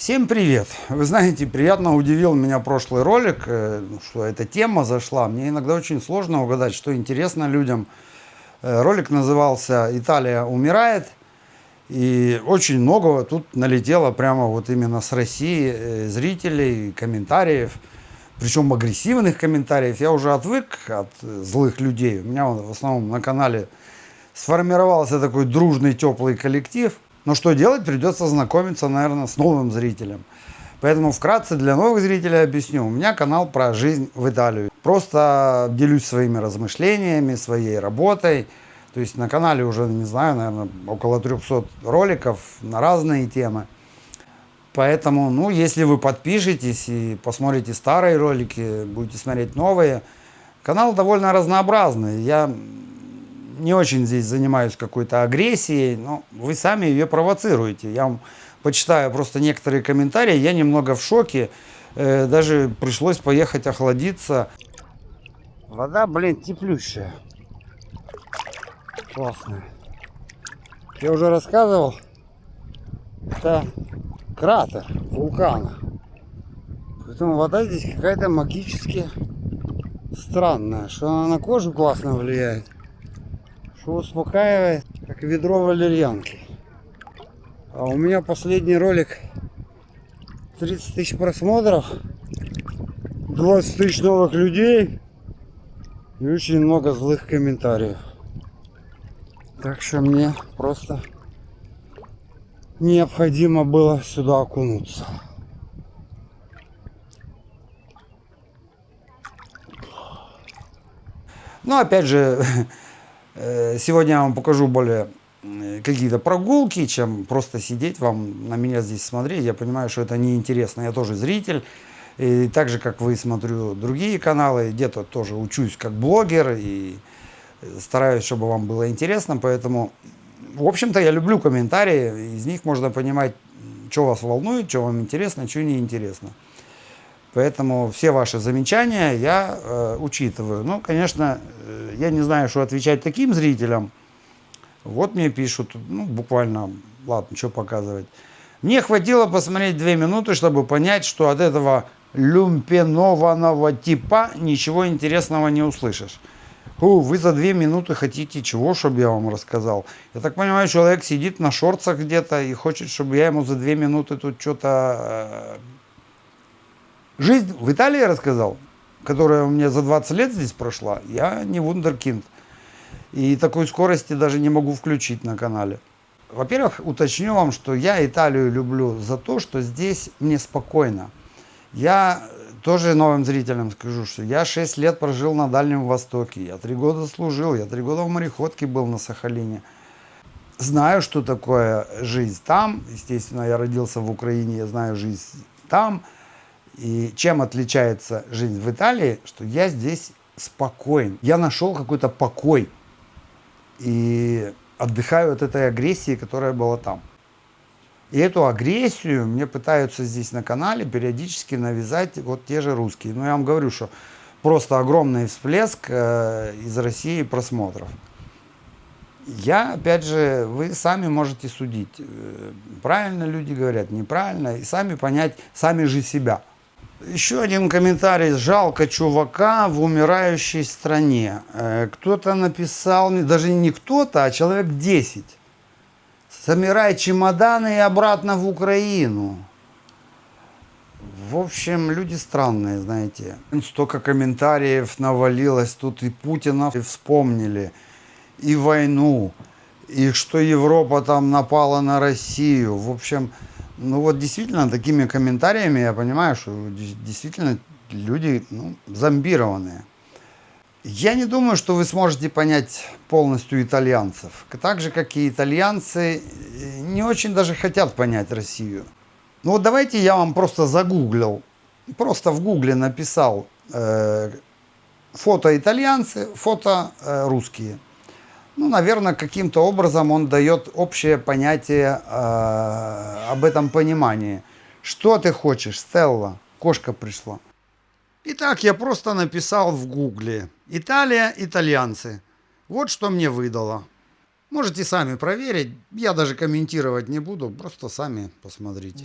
Всем привет! Вы знаете, приятно удивил меня прошлый ролик, что эта тема зашла. Мне иногда очень сложно угадать, что интересно людям. Ролик назывался «Италия умирает». И очень много тут налетело прямо вот именно с России зрителей, комментариев. Причем агрессивных комментариев. Я уже отвык от злых людей. У меня в основном на канале сформировался такой дружный, теплый коллектив. Но что делать? Придется знакомиться, наверное, с новым зрителем. Поэтому вкратце для новых зрителей объясню. У меня канал про жизнь в Италии. Просто делюсь своими размышлениями, своей работой. То есть на канале уже, не знаю, наверное, около 300 роликов на разные темы. Поэтому, если вы подпишетесь и посмотрите старые ролики, будете смотреть новые, канал довольно разнообразный. Я не очень здесь занимаюсь какой-то агрессией, но вы сами ее провоцируете. Я вам почитаю просто некоторые комментарии, я немного в шоке. Даже пришлось поехать охладиться. Вода, теплющая. Классная. Я уже рассказывал, это кратер вулкана. Поэтому вода здесь какая-то магически странная, что она на кожу классно влияет, что успокаивает, как ведро валерьянки. А у меня последний ролик 30 тысяч просмотров, 20 тысяч новых людей и очень много злых комментариев. Так что мне просто необходимо было сюда окунуться. Но опять же, сегодня я вам покажу более какие-то прогулки, чем просто сидеть вам на меня здесь смотреть. Я понимаю, что это неинтересно. Я тоже зритель. И так же, как вы, смотрю другие каналы, где-то тоже учусь как блогер и стараюсь, чтобы вам было интересно. Поэтому, в общем-то, я люблю комментарии. Из них можно понимать, что вас волнует, что вам интересно, что неинтересно. Поэтому все ваши замечания я учитываю. Ну, конечно, я не знаю, что отвечать таким зрителям. Вот мне пишут, буквально, ладно, что показывать. Мне хватило посмотреть 2 минуты, чтобы понять, что от этого люмпенованного типа ничего интересного не услышишь. Вы за 2 минуты хотите чего, чтобы я вам рассказал? Я так понимаю, человек сидит на шортсах где-то и хочет, чтобы я ему за 2 минуты тут что-то... Жизнь в Италии рассказал, которая у меня за 20 лет здесь прошла. Я не вундеркинд. И такой скорости даже не могу включить на канале. Во-первых, уточню вам, что я Италию люблю за то, что здесь мне спокойно. Я тоже новым зрителям скажу, что я 6 лет прожил на Дальнем Востоке. Я 3 года служил, я 3 года в мореходке был на Сахалине. Знаю, что такое жизнь там. Естественно, я родился в Украине, я знаю жизнь там. И чем отличается жизнь в Италии, что я здесь спокоен. Я нашел какой-то покой. И отдыхаю от этой агрессии, которая была там. И эту агрессию мне пытаются здесь на канале периодически навязать вот те же русские. Но я вам говорю, что просто огромный всплеск из России просмотров. Я, опять же, вы сами можете судить, правильно люди говорят, неправильно, и сами понять, сами же себя. Еще один комментарий. Жалко чувака в умирающей стране. Кто-то написал, даже не кто-то, а человек 10. Собирай чемоданы и обратно в Украину. В общем, люди странные, знаете. Столько комментариев навалилось. Тут и Путина вспомнили, и войну, и что Европа там напала на Россию. В общем... действительно, такими комментариями я понимаю, что действительно люди зомбированные. Я не думаю, что вы сможете понять полностью итальянцев. Так же, как и итальянцы, не очень даже хотят понять Россию. Давайте я вам просто загуглил, просто в гугле написал фото итальянцы, фото русские. Наверное, каким-то образом он дает общее понятие об этом понимании. Что ты хочешь, Стелла? Кошка пришла. Итак, я просто написал в гугле «Италия, итальянцы». Вот что мне выдало. Можете сами проверить. Я даже комментировать не буду, просто сами посмотрите.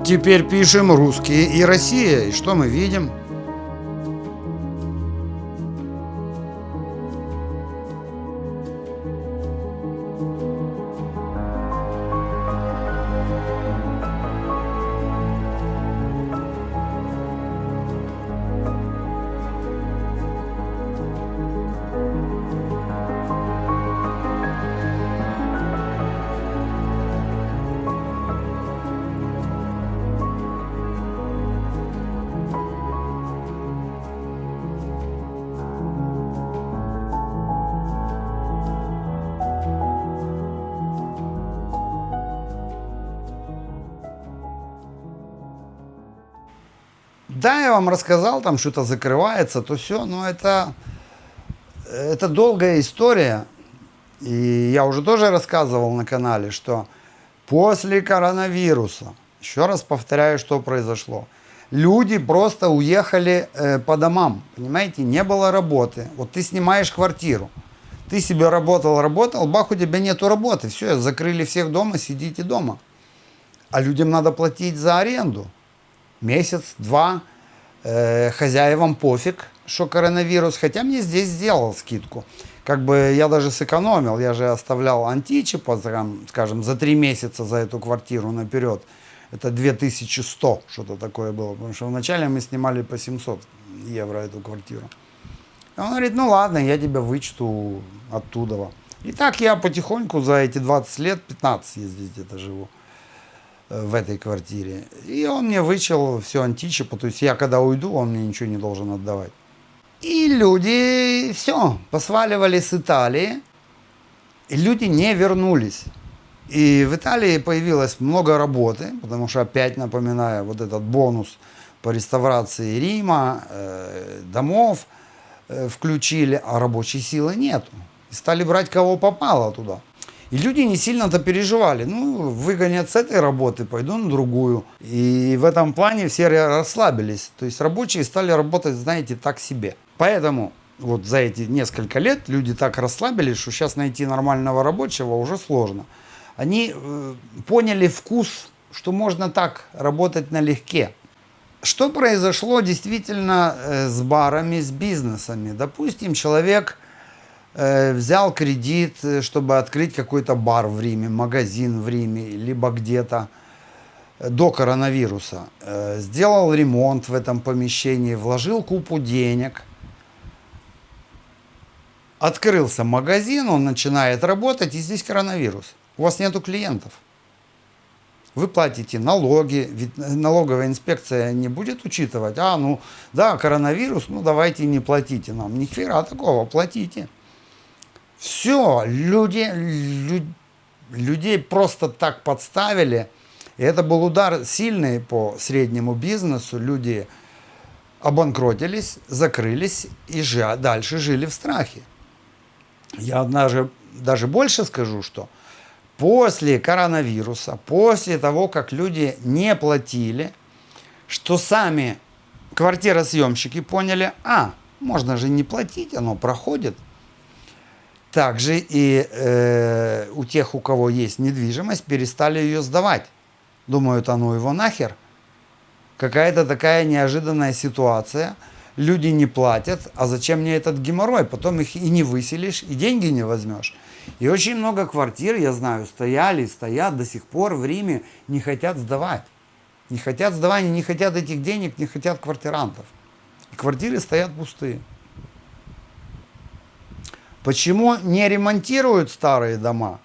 Теперь пишем русские и Россия. И что мы видим? Да, я вам рассказал, там что-то закрывается, то все, но это долгая история. И я уже тоже рассказывал на канале, что после коронавируса, еще раз повторяю, что произошло. Люди просто уехали по домам, понимаете, не было работы. Вот ты снимаешь квартиру, ты себе работал, бах, у тебя нету работы, все, закрыли всех дома, сидите дома. А людям надо платить за аренду. Месяц, два, хозяевам пофиг, что коронавирус, хотя мне здесь сделал скидку. Как бы я даже сэкономил, я же оставлял античипа, скажем, за 3 месяца за эту квартиру наперед. Это 2100, что-то такое было, потому что вначале мы снимали по 700 евро эту квартиру. И он говорит, ну ладно, я тебя вычту оттуда. И так я потихоньку за эти 20 лет, 15 я здесь где-то живу, в этой квартире. И он мне вычел все античипа, то есть я когда уйду, он мне ничего не должен отдавать. И люди все, посваливали с Италии, и люди не вернулись. И в Италии появилось много работы, потому что, опять напоминаю, вот этот бонус по реставрации Рима, домов включили, а рабочей силы нету. И стали брать кого попало туда. И люди не сильно-то переживали. Ну, выгонят с этой работы, пойду на другую. И в этом плане все расслабились. То есть рабочие стали работать, знаете, так себе. Поэтому вот за эти несколько лет люди так расслабились, что сейчас найти нормального рабочего уже сложно. Они поняли вкус, что можно так работать налегке. Что произошло действительно с барами, с бизнесами? Допустим, человек взял кредит, чтобы открыть какой-то бар в Риме, магазин в Риме, либо где-то до коронавируса. Сделал ремонт в этом помещении, вложил купу денег. Открылся магазин, он начинает работать, и здесь коронавирус. У вас нету клиентов. Вы платите налоги, ведь налоговая инспекция не будет учитывать. Ну да, коронавирус, ну давайте не платите нам. Ни хера такого, платите. Все, людей просто так подставили. И это был удар сильный по среднему бизнесу. Люди обанкротились, закрылись и дальше жили в страхе. Я даже больше скажу, что после коронавируса, после того, как люди не платили, что сами квартиросъемщики поняли, можно же не платить, оно проходит. Также и у тех, у кого есть недвижимость, перестали ее сдавать. Думают, ну его нахер. Какая-то такая неожиданная ситуация. Люди не платят, а зачем мне этот геморрой? Потом их и не выселишь, и деньги не возьмешь. И очень много квартир, я знаю, стоят до сих пор в Риме, не хотят сдавать. Не хотят сдавать, не хотят этих денег, не хотят квартирантов. И квартиры стоят пустые. Почему не ремонтируют старые дома?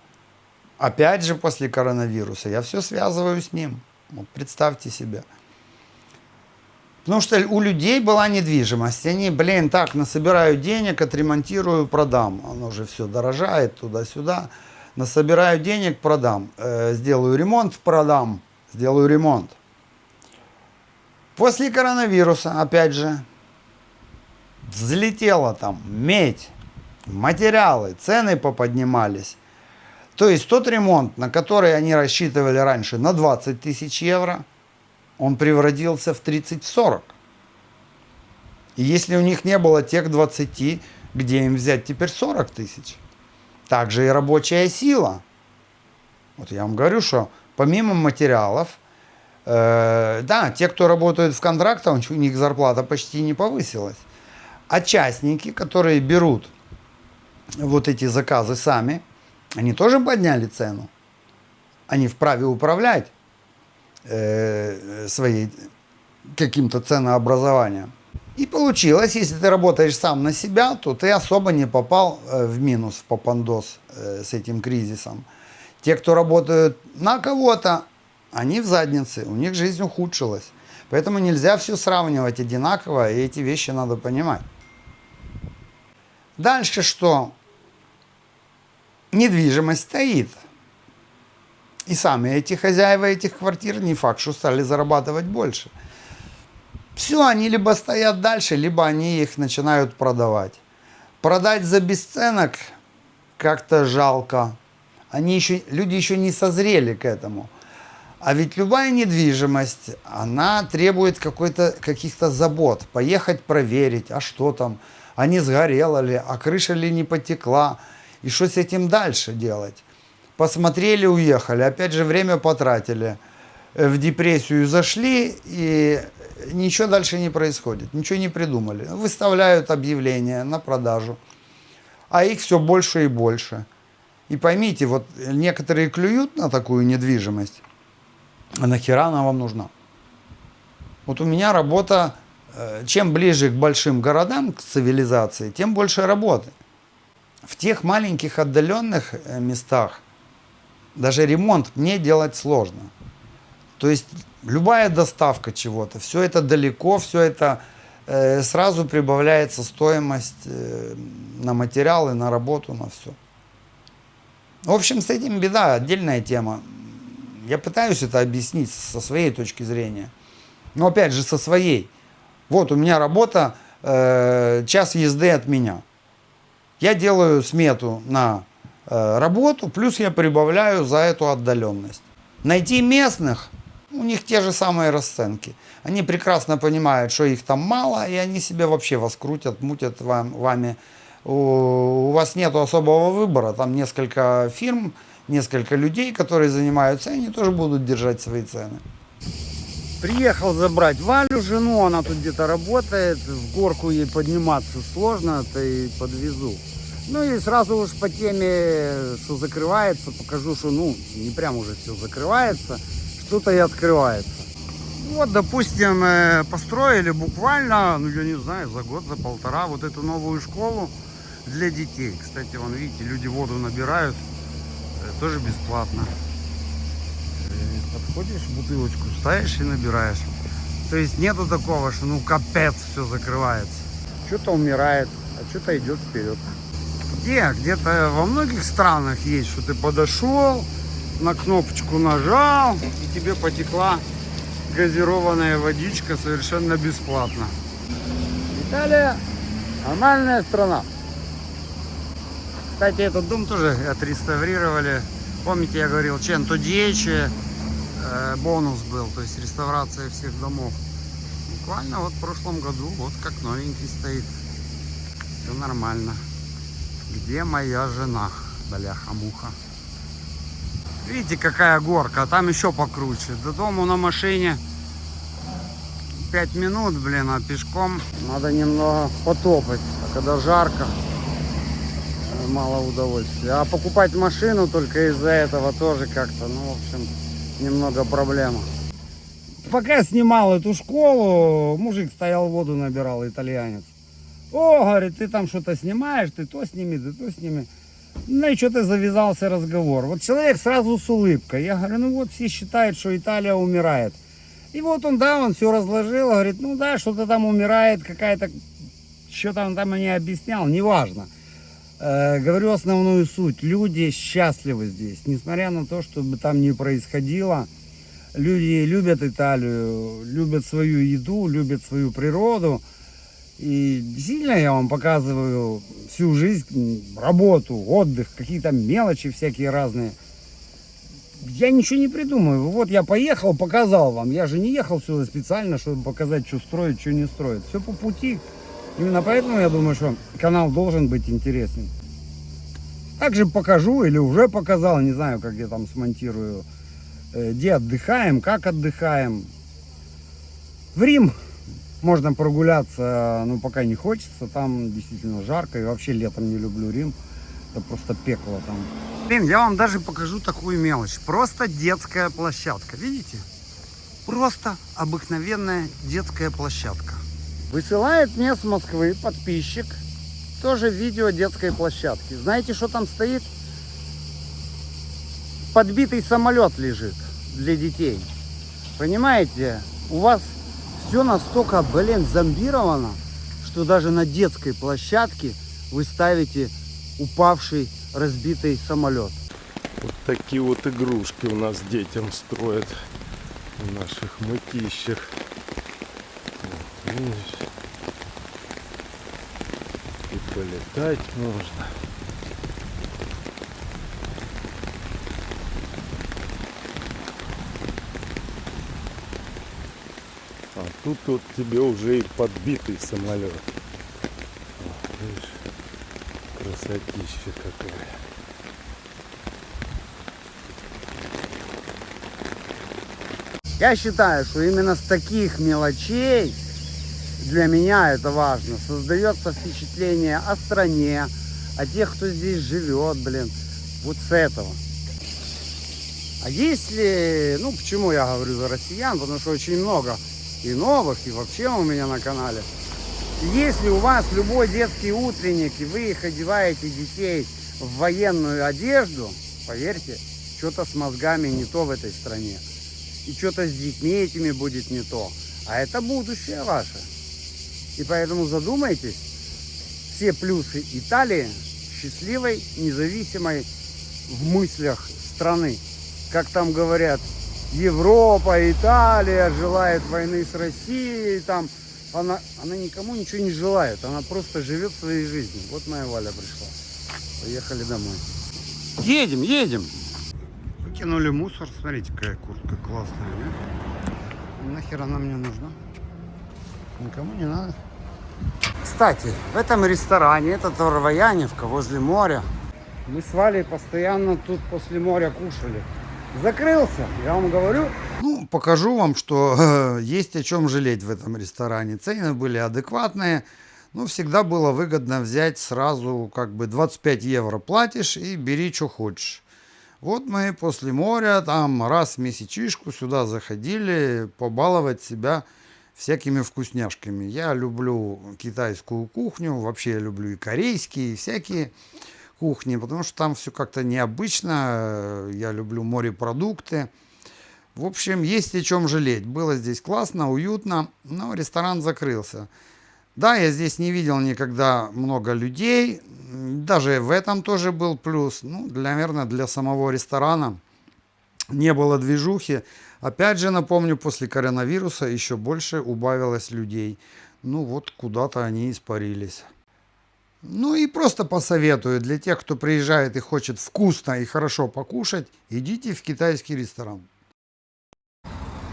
Опять же после коронавируса. Я все связываю с ним. Вот представьте себе. Потому что у людей была недвижимость. Они, так, насобираю денег, отремонтирую, продам. Оно же все дорожает туда-сюда. Насобираю денег, продам. Сделаю ремонт, продам. Сделаю ремонт. После коронавируса, опять же, взлетела там медь, материалы, цены поподнимались. То есть тот ремонт, на который они рассчитывали раньше на 20 тысяч евро, он превратился в 30-40. И если у них не было тех 20, где им взять теперь 40 тысяч? Также и рабочая сила. Вот я вам говорю, что помимо материалов, да, те, кто работает в контрактах, у них зарплата почти не повысилась. А частники, которые берут вот эти заказы сами, они тоже подняли цену. Они вправе управлять своей каким-то ценообразованием. И получилось, если ты работаешь сам на себя, то ты особо не попал в минус, в попандос с этим кризисом. Те, кто работают на кого-то, они в заднице, у них жизнь ухудшилась. Поэтому нельзя все сравнивать одинаково, и эти вещи надо понимать. Дальше что? Недвижимость стоит. И сами эти хозяева этих квартир не факт, что стали зарабатывать больше. Все, они либо стоят дальше, либо они их начинают продавать. Продать за бесценок как-то жалко. Люди еще не созрели к этому. А ведь любая недвижимость, она требует каких-то забот. Поехать проверить, а что там, а не сгорело ли, а крыша ли не потекла. И что с этим дальше делать? Посмотрели, уехали, опять же время потратили. В депрессию зашли, и ничего дальше не происходит, ничего не придумали. Выставляют объявления на продажу, а их все больше и больше. И поймите, вот некоторые клюют на такую недвижимость, а нахера она вам нужна? Вот у меня работа, чем ближе к большим городам, к цивилизации, тем больше работы. В тех маленьких отдаленных местах даже ремонт мне делать сложно. То есть любая доставка чего-то, все это далеко, все это сразу прибавляется стоимость на материалы, на работу, на все. В общем, с этим беда, отдельная тема. Я пытаюсь это объяснить со своей точки зрения. Но опять же, со своей. Вот у меня работа, час езды от меня. Я делаю смету на работу, плюс я прибавляю за эту отдаленность. Найти местных, у них те же самые расценки. Они прекрасно понимают, что их там мало, и они себе вообще вас крутят, мутят вами. У вас нет особого выбора, там несколько фирм, несколько людей, которые занимаются, и они тоже будут держать свои цены. Приехал забрать Валю, жену, она тут где-то работает, в горку ей подниматься сложно, то и подвезу. Ну и сразу уж по теме, что закрывается, покажу, что не прям уже все закрывается, что-то и открывается. Вот, допустим, построили буквально, я не знаю, за год, за полтора вот эту новую школу для детей. Кстати, вон, видите, люди воду набирают, тоже бесплатно. Подходишь, бутылочку ставишь и набираешь. То есть нету такого, что капец, все закрывается. Что-то умирает, а что-то идет вперед. Где-то во многих странах есть, что ты подошел, на кнопочку нажал, и тебе потекла газированная водичка совершенно бесплатно. Италия нормальная страна. Кстати, этот дом тоже отреставрировали. Помните, я говорил, 110 бонус был, то есть реставрация всех домов. Буквально вот в прошлом году, вот как новенький стоит. Все нормально. Где моя жена? Бляха-муха. Видите, какая горка, а там еще покруче. До дому на машине 5 минут, а пешком надо немного потопать. А когда жарко, мало удовольствия. А покупать машину только из-за этого тоже как-то, в общем, немного проблема. Пока я снимал эту школу, мужик стоял, воду набирал, итальянец. О, говорит, ты там что-то снимаешь, ты то сними, ты то сними. Ну и что-то завязался разговор. Вот человек сразу с улыбкой. Я говорю, все считают, что Италия умирает. И вот он все разложил, говорит, что-то там умирает, какая-то, что-то он там не объяснял, неважно. Говорю основную суть. Люди счастливы здесь, несмотря на то, что бы там ни происходило. люди любят Италию, любят свою еду, любят свою природу. И действительно я вам показываю всю жизнь, работу, отдых, какие-то мелочи всякие разные. Я ничего не придумаю. Вот я поехал, показал вам. Я же не ехал сюда специально, чтобы показать, что строить, что не строить. Все по пути. Именно поэтому я думаю, что канал должен быть интересным. Также покажу или уже показал, не знаю, как я там смонтирую, где отдыхаем, как отдыхаем. В Рим можно прогуляться, но пока не хочется. Там действительно жарко. И вообще летом не люблю Рим. Это просто пекло там. Блин, я вам даже покажу такую мелочь. Просто детская площадка. Видите? Просто обыкновенная детская площадка. Высылает мне с Москвы подписчик. Тоже видео детской площадки. Знаете, что там стоит? Подбитый самолет лежит для детей. Понимаете? У вас все настолько, блин, зомбировано, что даже на детской площадке вы ставите упавший, разбитый самолет. Вот такие вот игрушки у нас детям строят в наших мытищах. Вот, видишь? И полетать можно. А тут вот тебе уже и подбитый самолет. Вот, видишь? Красотища какая. Я считаю, что именно с таких мелочей, для меня это важно, создается впечатление о стране, о тех, кто здесь живет, блин, вот с этого. А если, ну почему я говорю за россиян, потому что очень много и новых, и вообще у меня на канале. Если у вас любой детский утренник, и вы их одеваете, детей, в военную одежду, поверьте, что-то с мозгами не то в этой стране. И что-то с детьми этими будет не то. А это будущее ваше. И поэтому задумайтесь. Все плюсы Италии, счастливой, независимой в мыслях страны. Как там говорят, Европа, Италия желает войны с Россией, там... Она никому ничего не желает, она просто живет своей жизнью. Вот моя Валя пришла. Поехали домой. Едем. Выкинули мусор. Смотрите, какая куртка классная, нет? Нахер она мне нужна? Никому не надо. Кстати, в этом ресторане, это Торвояневка, возле моря. Мы с Валей постоянно тут после моря кушали. Закрылся, я вам говорю. Ну, покажу вам, что есть о чем жалеть в этом ресторане. Цены были адекватные, но всегда было выгодно взять сразу как бы 25 евро платишь и бери, что хочешь. Вот мы после моря там раз в месячишку сюда заходили побаловать себя всякими вкусняшками. Я люблю китайскую кухню, вообще я люблю и корейские, и всякие кухни, потому что там все как-то необычно. Я люблю морепродукты. В общем, есть о чем жалеть. Было здесь классно, уютно, но ресторан закрылся. Да, я здесь не видел никогда много людей. Даже в этом тоже был плюс. Ну, наверное, для самого ресторана не было движухи. Опять же, напомню, после коронавируса еще больше убавилось людей. Ну, вот куда-то они испарились. Ну и просто посоветую для тех, кто приезжает и хочет вкусно и хорошо покушать, идите в китайский ресторан.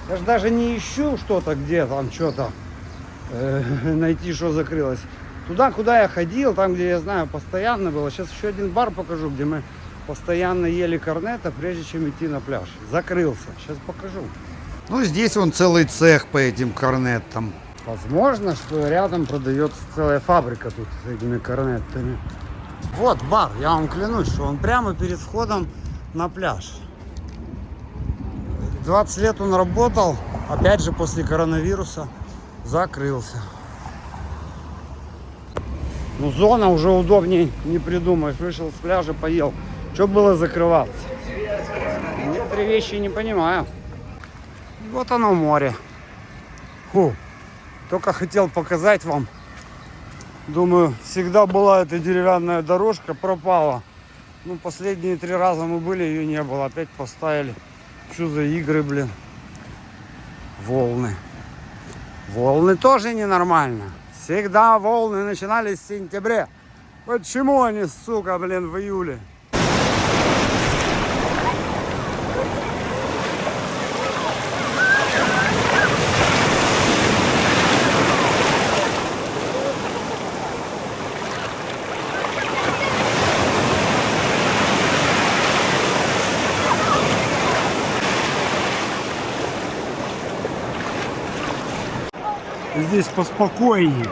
Я же даже не ищу что-то, где там что-то найти, что закрылось. Туда, куда я ходил, там, где я знаю, постоянно было. Сейчас еще один бар покажу, где мы постоянно ели корнетто, прежде чем идти на пляж. Закрылся. Сейчас покажу. Ну, здесь вон целый цех по этим корнеттам. Возможно, что рядом продается целая фабрика тут с этими корнеттами. Вот бар, я вам клянусь, что он прямо перед входом на пляж. 20 лет он работал, опять же после коронавируса закрылся. Ну, зона уже удобней не придумаешь. Вышел с пляжа, поел. Что было закрываться? Некоторые вещи не понимаю. Вот оно море. Фу. Только хотел показать вам. Думаю, всегда была эта деревянная дорожка, пропала. Ну, последние 3 раза мы были, ее не было. Опять поставили. Что за игры, блин. волны. Волны тоже ненормально. Всегда волны начинались в сентябре. Почему они, сука, блин, в июле? Здесь поспокойнее.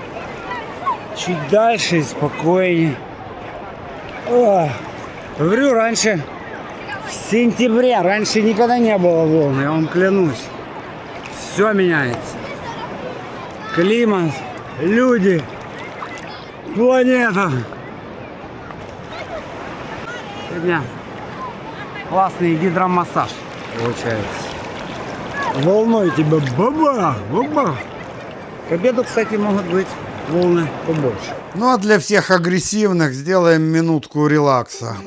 Чуть дальше и спокойнее. О, говорю, раньше в сентябре, раньше никогда не было волн, я вам клянусь. Все меняется. Климат, люди, планета. Сегодня классный гидромассаж получается. Волной тебя бабах, бабах. К обеду, кстати, могут быть волны побольше. Ну а для всех агрессивных сделаем минутку релакса.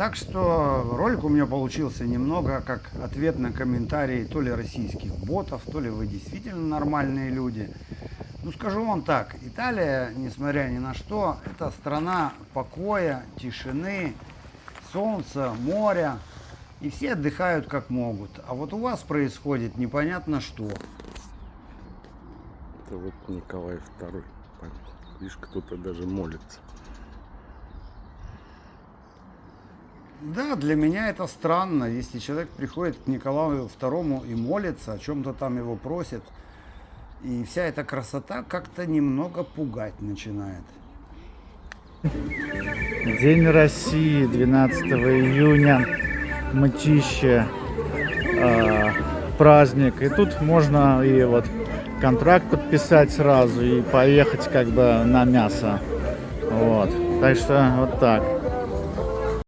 Так что ролик у меня получился немного как ответ на комментарии то ли российских ботов, то ли вы действительно нормальные люди. Ну скажу вам так, Италия, несмотря ни на что, это страна покоя, тишины, солнца, моря. И все отдыхают как могут. А вот у вас происходит непонятно что. Это вот Николай II. Видишь, кто-то даже молится. Да, для меня это странно, если человек приходит к Николаю II и молится, о чем-то там его просит, и вся эта красота как-то немного пугать начинает. День России, 12 июня, Мытищи, праздник. И тут можно и вот контракт подписать сразу и поехать как бы на мясо. Вот. Так что вот так.